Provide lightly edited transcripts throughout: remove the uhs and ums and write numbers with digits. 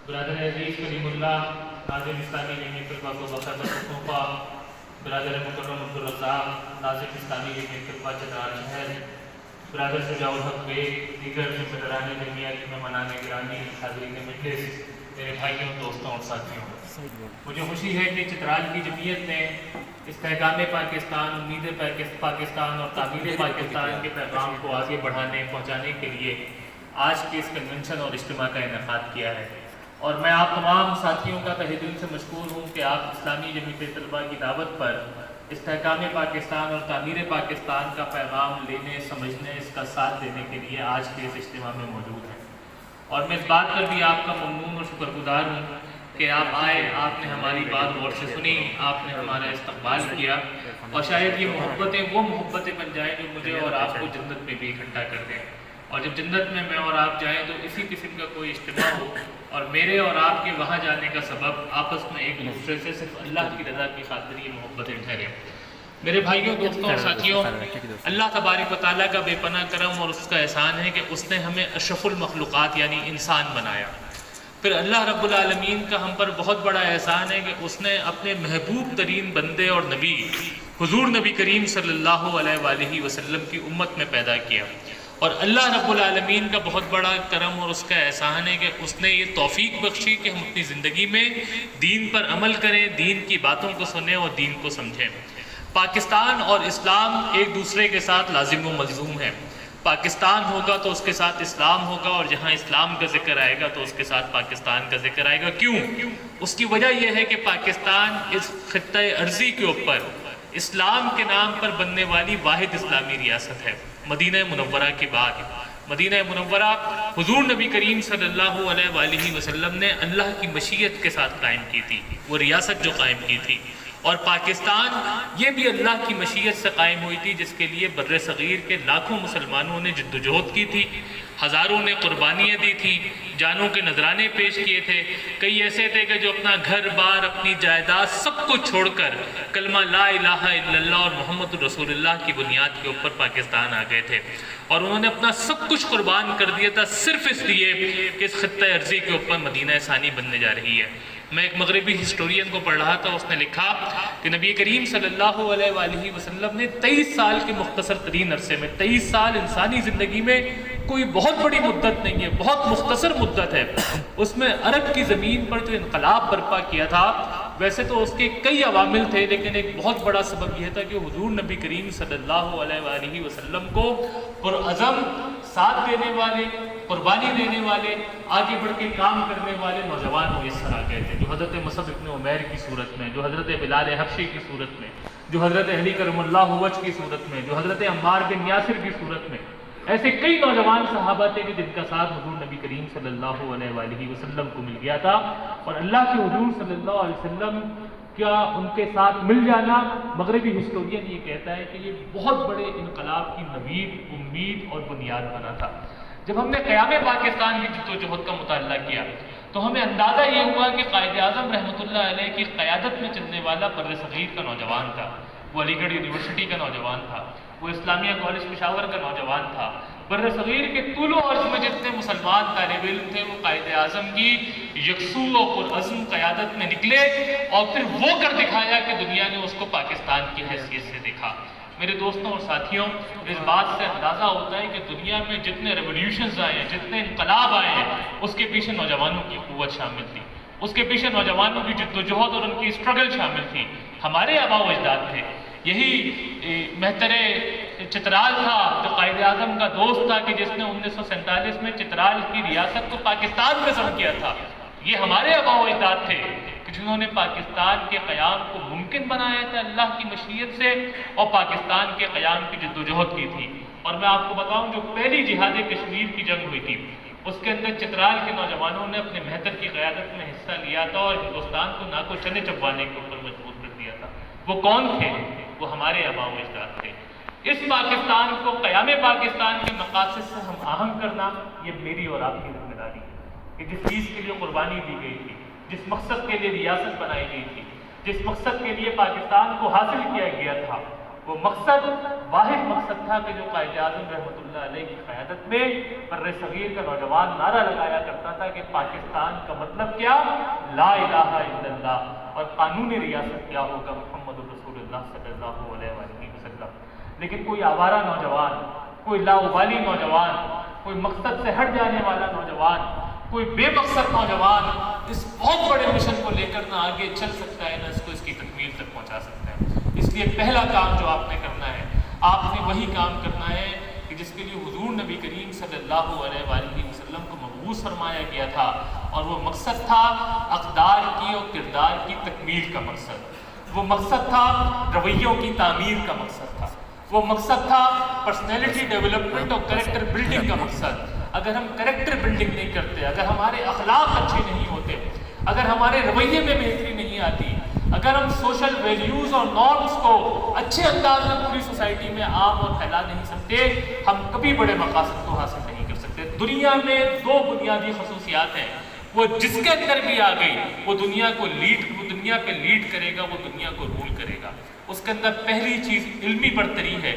برادر عزیز کریم اللہ ناظم اسلامی جمعیت طلبہ کو باقاعدہ مصطفیٰ، برادر مکرم عبدالرزاق ناظم اسلامی جمعیت طلبہ چترال شہر، برادر شجاع الحق بیگ، دیگر ذمہ جمعیت میں منانے گرامی حاضرین مجلس، میرے بھائیوں دوستوں اور ساتھیوں، مجھے خوشی ہے کہ چترال کی جمعیت نے استحکام پاکستان، امید پاکستان اور تعمیر پاکستان کے پیغام کو آگے بڑھانے پہنچانے کے لیے آج کے اس کنونشن اور اجتماع کا انعقاد کیا ہے، اور میں آپ تمام ساتھیوں کا تہہ دل سے مشکور ہوں کہ آپ اسلامی جمعیت طلبہ کی دعوت پر استحکام پاکستان اور تعمیر پاکستان کا پیغام لینے، سمجھنے، اس کا ساتھ دینے کے لیے آج کے اس اجتماع میں موجود ہیں، اور میں اس بات پر بھی آپ کا ممنون اور شکر گزار ہوں کہ آپ آئے، آپ نے ہماری بات غور سے سنی، آپ نے ہمارا استقبال کیا، اور شاید یہ محبتیں وہ محبتیں بن جائیں جو مجھے اور آپ کو جنت میں بھی اکٹھا کر دیں، اور جب جنت میں اور آپ جائیں تو اسی قسم کا کوئی اجتماع ہو اور میرے اور آپ کے وہاں جانے کا سبب آپس میں ایک دوسرے سے صرف اللہ کی رضا کی خاطر یہ محبتیں ٹھہرے۔ میرے بھائیوں، دوستوں اور ساتھیوں، اللہ تبارک و تعالیٰ کا بے پناہ کرم اور اس کا احسان ہے کہ اس نے ہمیں اشرف المخلوقات یعنی انسان بنایا۔ پھر اللہ رب العالمین کا ہم پر بہت بڑا احسان ہے کہ اس نے اپنے محبوب ترین بندے اور نبی حضور نبی کریم صلی اللہ علیہ وآلہ وسلم کی امت میں پیدا کیا، اور اللہ رب العالمین کا بہت بڑا کرم اور اس کا احسان ہے کہ اس نے یہ توفیق بخشی کہ ہم اپنی زندگی میں دین پر عمل کریں، دین کی باتوں کو سنیں اور دین کو سمجھیں۔ پاکستان اور اسلام ایک دوسرے کے ساتھ لازم و ملزوم ہیں۔ پاکستان ہوگا تو اس کے ساتھ اسلام ہوگا، اور جہاں اسلام کا ذکر آئے گا تو اس کے ساتھ پاکستان کا ذکر آئے گا۔ کیوں؟ اس کی وجہ یہ ہے کہ پاکستان اس خطہ ارضی کے اوپر اسلام کے نام پر بننے والی واحد اسلامی ریاست ہے۔ مدینہ منورہ کے بعد مدینہ منورہ حضور نبی کریم صلی اللہ علیہ وآلہ وسلم نے اللہ کی مشیت کے ساتھ قائم کی تھی، وہ ریاست جو قائم کی تھی، اور پاکستان یہ بھی اللہ کی مشیت سے قائم ہوئی تھی، جس کے لیے بر صغیر کے لاکھوں مسلمانوں نے جدوجہد کی تھی، ہزاروں نے قربانیاں دی تھی، جانوں کے نذرانے پیش کیے تھے، کئی ایسے تھے کہ جو اپنا گھر بار، اپنی جائیداد سب کو چھوڑ کر کلمہ لا الہ الا اللہ اور محمد رسول اللہ کی بنیاد کے اوپر پاکستان آ گئے تھے، اور انہوں نے اپنا سب کچھ قربان کر دیا تھا صرف اس لیے کہ اس خطہ ارضی کے اوپر مدینہ ثانی بننے جا رہی ہے۔ میں ایک مغربی ہسٹورین کو پڑھ رہا تھا، اس نے لکھا کہ نبی کریم صلی اللہ علیہ وآلہ وسلم نے 23 سال کے مختصر ترین عرصے میں، 23 سال انسانی زندگی میں کوئی بہت بڑی مدت نہیں ہے، بہت مختصر مدت ہے، اس میں عرب کی زمین پر جو انقلاب برپا کیا تھا، ویسے تو اس کے کئی عوامل تھے، لیکن ایک بہت بڑا سبب یہ تھا کہ حضور نبی کریم صلی اللہ علیہ وآلہ وسلم کو پرعزم، ساتھ دینے والے، قربانی دینے والے، آگے بڑھ کے کام کرنے والے نوجوان میسر آ گئے تھے، جو حضرت مصعب ابن عمیر کی صورت میں، جو حضرت بلال حبشی کی صورت میں، جو حضرت علی کرم اللہ وجہ کی صورت میں، جو حضرت عمار بن یاسر کی صورت میں، ایسے کئی نوجوان صحابہ تھے کہ جن کا ساتھ حضور نبی کریم صلی اللہ علیہ وآلہ وسلم کو مل گیا تھا، اور اللہ کے حضور صلی اللہ علیہ وسلم کیا ان کے ساتھ مل جانا، مغربی ہسٹورین یہ کہتا ہے کہ یہ بہت بڑے انقلاب کی نوید، امید اور بنیاد بنا تھا۔ جب ہم نے قیام پاکستان کی جدوجہد کا مطالعہ کیا تو ہمیں اندازہ یہ ہوا کہ قائد اعظم رحمۃ اللہ علیہ کی قیادت میں چلنے والا بر صغیر کا نوجوان تھا، وہ علی گڑھ یونیورسٹی کا نوجوان تھا، وہ اسلامیہ کالج پشاور کا نوجوان تھا، بر صغیر کے طول و عرض میں جتنے مسلمان طالب علم تھے وہ قائد اعظم کی یکسو و پرعزم قیادت میں نکلے، اور پھر وہ کر دکھایا کہ دنیا نے اس کو پاکستان کی حیثیت سے دیکھا۔ میرے دوستوں اور ساتھیوں، اس بات سے اندازہ ہوتا ہے کہ دنیا میں جتنے ریولیوشنز آئے ہیں، جتنے انقلاب آئے ہیں، اس کے پیچھے نوجوانوں کی قوت شامل تھی، اس کے پیچھے نوجوانوں کی جدوجہد اور ان کی اسٹرگل شامل تھی۔ ہمارے آباء و اجداد تھے، یہی مہتر چترال تھا جو قائد اعظم کا دوست تھا کہ جس نے 1947 میں چترال کی ریاست کو پاکستان میں ضم کیا تھا۔ یہ ہمارے آباء و اجداد تھے کہ جنہوں نے پاکستان کے قیام کو ممکن بنایا تھا اللہ کی مشیت سے، اور پاکستان کے قیام کی جدوجہد کی تھی۔ اور میں آپ کو بتاؤں، جو پہلی جہاد کشمیر کی جنگ ہوئی تھی اس کے اندر چترال کے نوجوانوں نے اپنے مہتر کی قیادت میں حصہ لیا تھا اور ہندوستان کو ناکو چنے چبوانے کے اوپر مجبور کر دیا تھا۔ وہ کون تھے؟ وہ ہمارے آباء و اجداد تھے۔ اس پاکستان کو قیام پاکستان کے مقاصد سے ہم آہنگ کرنا، یہ میری اور آپ کی ذمہ داری ہے کہ جس چیز کے لیے قربانی دی گئی تھی، جس مقصد کے لیے ریاست بنائی گئی تھی، جس مقصد کے لیے پاکستان کو حاصل کیا گیا تھا، وہ مقصد واحد مقصد تھا کہ جو قائد اعظم رحمۃ اللہ علیہ کی قیادت میں بر صغیر کا نوجوان نعرہ لگایا کرتا تھا کہ پاکستان کا مطلب کیا، لا الہ الا اللہ، اور قانون ریاست کیا ہوگا، محمد رسول اللہ صلی اللہ علیہ وسلم۔ لیکن کوئی آوارہ نوجوان، کوئی لاابالی نوجوان، کوئی مقصد سے ہٹ جانے والا نوجوان، کوئی بے مقصد نوجوان اس بہت بڑے مشن کو لے کر نہ آگے چل سکتا ہے، نہ اس کو اس کی تکمیل تک پہنچا سکتا ہے۔ اس لیے پہلا کام جو آپ نے کرنا ہے، آپ نے وہی کام کرنا ہے کہ جس کے لیے حضور نبی کریم صلی اللہ علیہ وآلہ وسلم کو مبعوث فرمایا گیا تھا، اور وہ مقصد تھا اقدار کی اور کردار کی تکمیل کا مقصد، وہ مقصد تھا رویوں کی تعمیر کا مقصد تھا، وہ مقصد تھا پرسنالٹی ڈیولپمنٹ اور کریکٹر بلڈنگ کا مقصد۔ اگر ہم کریکٹر بلڈنگ نہیں کرتے، اگر ہمارے اخلاق اچھے نہیں ہوتے، اگر ہمارے رویے میں بہتری نہیں آتی، اگر ہم سوشل ویلیوز اور نارمز کو اچھے انداز میں پوری سوسائٹی میں عام اور پھیلا نہیں سکتے، ہم کبھی بڑے مقاصد کو حاصل نہیں کر سکتے۔ دنیا میں دو بنیادی خصوصیات ہیں، وہ جس کے اندر بھی آ گئی وہ دنیا پہ لیڈ کرے گا، وہ دنیا کو رول کرے گا۔ اس کے اندر پہلی چیز علمی برتری ہے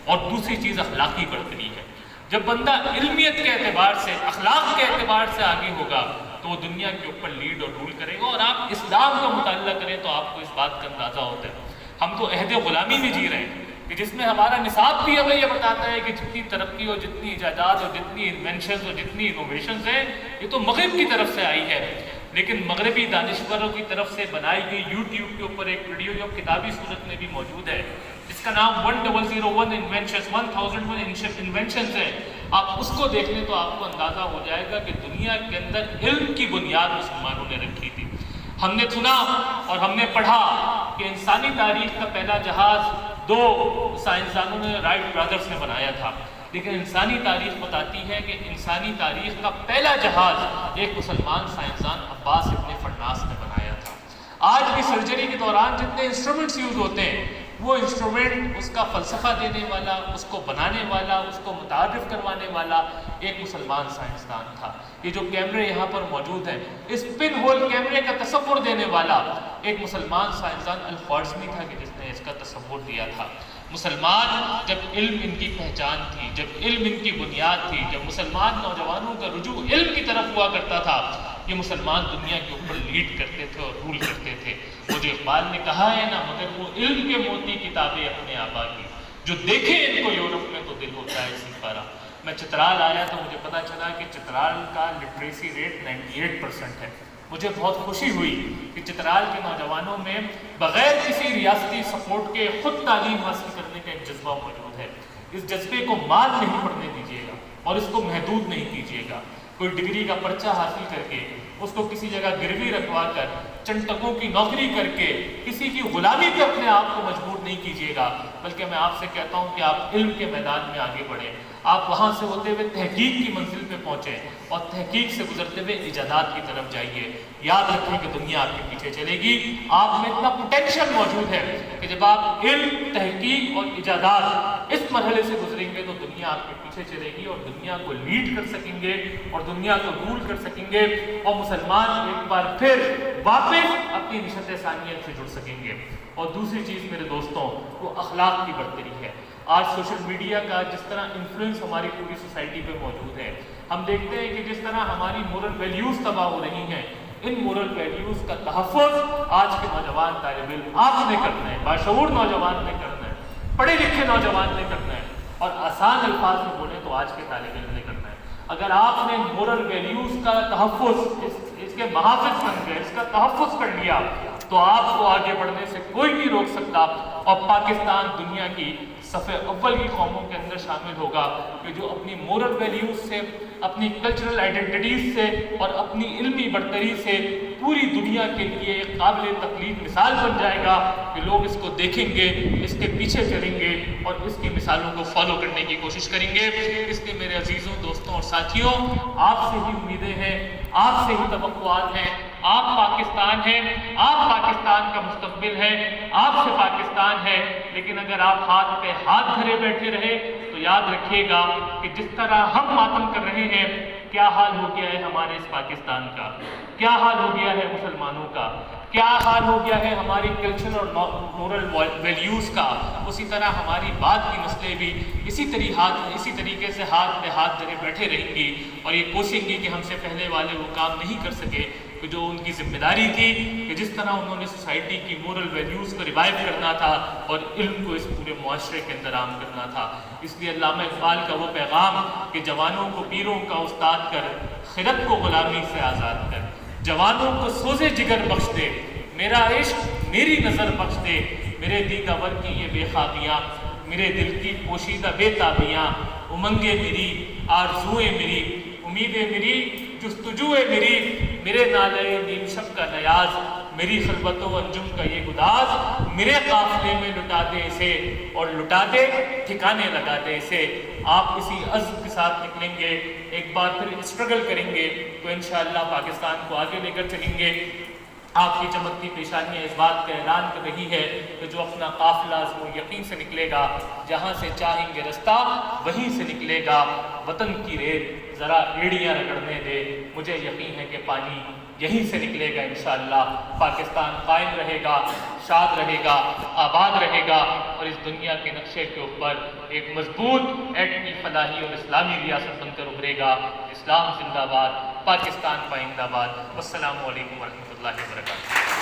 اور دوسری چیز اخلاقی برتری ہے۔ جب بندہ علمیت کے اعتبار سے، اخلاق کے اعتبار سے آگے ہوگا تو وہ دنیا کے اوپر لیڈ اور رول کرے گا۔ اور آپ اسلام کا مطالعہ کریں تو آپ کو اس بات کا اندازہ ہوتا ہے۔ ہم تو عہد غلامی میں جی رہے ہیں کہ جس میں ہمارا نصاب بھی ہمیں یہ بتاتا ہے کہ جتنی ترقی اور جتنی ایجادات اور جتنی انوینشنز اور جتنی انوویشنز ہیں یہ تو مغرب کی طرف سے آئی ہے، لیکن مغربی دانشوروں کی طرف سے بنائی گئی یوٹیوب کے اوپر ایک ویڈیو جو کتابی صورت میں بھی موجود ہے، جس کا نام 1001 انوینشنز 1001 انوینشنز ہے، آپ اس کو دیکھ لیں تو آپ کو اندازہ ہو جائے گا کہ دنیا کے اندر علم کی بنیاد مسلمانوں نے رکھی تھی۔ ہم نے سنا اور ہم نے پڑھا کہ انسانی تاریخ کا پہلا جہاز دو سائنسدانوں نے، رائٹ برادرز نے بنایا تھا، لیکن انسانی تاریخ بتاتی ہے کہ انسانی تاریخ کا پہلا جہاز ایک مسلمان سائنسدان عباس ابن فرناس نے بنایا تھا۔ آج بھی سرجری کے دوران جتنے انسٹرومنٹس یوز ہوتے ہیں، وہ انسٹرومنٹ، اس کا فلسفہ دینے والا، اس کو بنانے والا، اس کو متعارف کروانے والا ایک مسلمان سائنسدان تھا۔ یہ جو کیمرے یہاں پر موجود ہیں، اس پن ہول کیمرے کا تصور دینے والا ایک مسلمان سائنسدان الخوارزمی تھا کہ جس نے اس کا تصور دیا تھا۔ مسلمان جب علم ان کی پہچان تھی، جب علم ان کی بنیاد تھی، جب مسلمان نوجوانوں کا رجوع علم کی طرف ہوا کرتا تھا، یہ مسلمان دنیا کے اوپر لیڈ کرتے تھے اور رول کرتے تھے۔ وہ جو اقبال نے کہا ہے نا، مگر وہ علم کے موتی کتابیں اپنے آبا کی، جو دیکھے ان کو یورپ میں تو دل ہوتا ہے اسی پارا۔ میں چترال آیا تو مجھے پتا چلا کہ چترال کا لٹریسی ریٹ 98% ہے۔ مجھے بہت خوشی ہوئی کہ چترال کے نوجوانوں میں بغیر کسی ریاستی سپورٹ کے خود تعلیم حاصل کرنے کا ایک جذبہ موجود ہے۔ اس جذبے کو مال نہیں پڑنے دیجیے گا اور اس کو محدود نہیں کیجیے گا۔ کوئی ڈگری کا پرچہ حاصل کر کے اس کو کسی جگہ گروی رکھوا کر چند ٹکوں کی نوکری کر کے کسی کی غلامی پہ اپنے آپ کو مجبور نہیں کیجیے گا، بلکہ میں آپ سے کہتا ہوں کہ آپ علم کے میدان میں آگے بڑھیں، آپ وہاں سے ہوتے ہوئے تحقیق کی منزل پہ پہنچیں اور تحقیق سے گزرتے ہوئے ایجادات کی طرف جائیے۔ یاد رکھیں کہ دنیا آپ کے پیچھے چلے گی۔ آپ میں اتنا پوٹینشیل موجود ہے کہ جب آپ علم، تحقیق اور ایجادات اس مرحلے سے گزریں گے تو دنیا آپ کے پیچھے چلے گی اور دنیا کو لیڈ کر سکیں گے اور دنیا کو رول کر سکیں گے، اور مسلمان ایک بار پھر واپس اپنی نشت ثانیت سے جڑ سکیں گے۔ اور دوسری چیز میرے دوستوں، وہ اخلاق کی برتری ہے۔ آج سوشل میڈیا کا جس طرح انفلوئنس ہماری پوری سوسائٹی پہ موجود ہے، ہم دیکھتے ہیں کہ جس طرح ہماری مورل ویلیوز تباہ ہو رہی ہیں، ان مورل ویلیوز کا تحفظ آج کے نوجوان طالب علم آپ نے کرنا ہے، باشعور نوجوان نے کرنا ہے، پڑھے لکھے نوجوان نے کرنا ہے، اور آسان الفاظ میں بولیں تو آج کے طالب علم نے کرنا ہے۔ اگر آپ نے مورل ویلیوز کا تحفظ، اس کے محافظ بن گئے، اس کا تحفظ کر لیا، تو آپ کو آگے بڑھنے سے کوئی نہیں روک سکتا، اور پاکستان دنیا کی صف اول کی قوموں کے اندر شامل ہوگا کہ جو اپنی مورل ویلیوز سے، اپنی کلچرل آئیڈینٹیٹیز سے اور اپنی علمی برتری سے پوری دنیا کے لیے ایک قابل تقلید مثال بن جائے گا کہ لوگ اس کو دیکھیں گے، اس کے پیچھے چلیں گے اور اس کی مثالوں کو فالو کرنے کی کوشش کریں گے۔ اس لیے میرے عزیزوں، دوستوں اور ساتھیوں، آپ سے ہی امیدیں ہیں، آپ سے ہی توقعات ہیں۔ آپ پاکستان ہیں، آپ پاکستان کا مستقبل ہے، آپ سے پاکستان ہے، لیکن اگر آپ ہاتھ پہ ہاتھ دھرے بیٹھے رہے تو یاد رکھیے گا کہ جس طرح ہم ماتم کر رہے ہیں، کیا حال ہو گیا ہے ہمارے اس پاکستان کا۔ کیا حال ہو گیا ہے مسلمانوں کا، کیا حال ہو گیا ہے ہماری کلچر اور مورل ویلیوز کا، اسی طرح ہماری بات کی مسئلے بھی اسی طریقے سے ہاتھ پہ ہاتھ جگہ بیٹھے رہیں گی اور یہ کوشیں گی کہ ہم سے پہلے والے وہ کام نہیں کر سکے کہ جو ان کی ذمہ داری تھی، کہ جس طرح انہوں نے سوسائٹی کی مورل ویلیوز کو ریوائیو کرنا تھا اور علم کو اس پورے معاشرے کے اندر عام کرنا تھا۔ اس لیے علامہ اقبال کا وہ پیغام کہ جوانوں کو پیروں کا استاد کر، خرد کو غلامی سے آزاد کر، جوانوں کو سوزے جگر بخش دے، میرا عشق میری نظر بخش دے، میرے دیدہ ور کی یہ بے خوابیاں، میرے دل کی پوشیدہ بے تابیاں، امنگیں میری، آرزوئیں میری، امیدیں میری، جستجوئیں میری، میرے نالے نیم شب کا نیاز، میری خلوت و انجم کا یہ گداز، میرے قافلے میں لٹا دے اسے اور لٹا دے ٹھکانے لگا دے اسے۔ آپ اسی عزم کے ساتھ نکلیں گے، ایک بار پھر اسٹرگل کریں گے تو انشاءاللہ پاکستان کو آگے لے کر چلیں گے۔ آپ کی چمکتی پیشانیاں اس بات کا اعلان کر رہی ہے کہ جو اپنا قافلہ عزم و یقین سے نکلے گا، جہاں سے چاہیں گے رستہ وہیں سے نکلے گا، وطن کی ریت ذرا ایڑیاں رگڑنے دے، مجھے یقین ہے کہ پانی یہیں سے نکلے گا انشاءاللہ۔ پاکستان قائم رہے گا، شاد رہے گا، آباد رہے گا اور اس دنیا کے نقشے کے اوپر ایک مضبوط ایٹمی فلاحی اور اسلامی ریاست بن کر ابھرے گا۔ اسلام زندہ باد، پاکستان پائندہ باد۔ والسلام علیکم ورحمۃ اللہ وبرکاتہ۔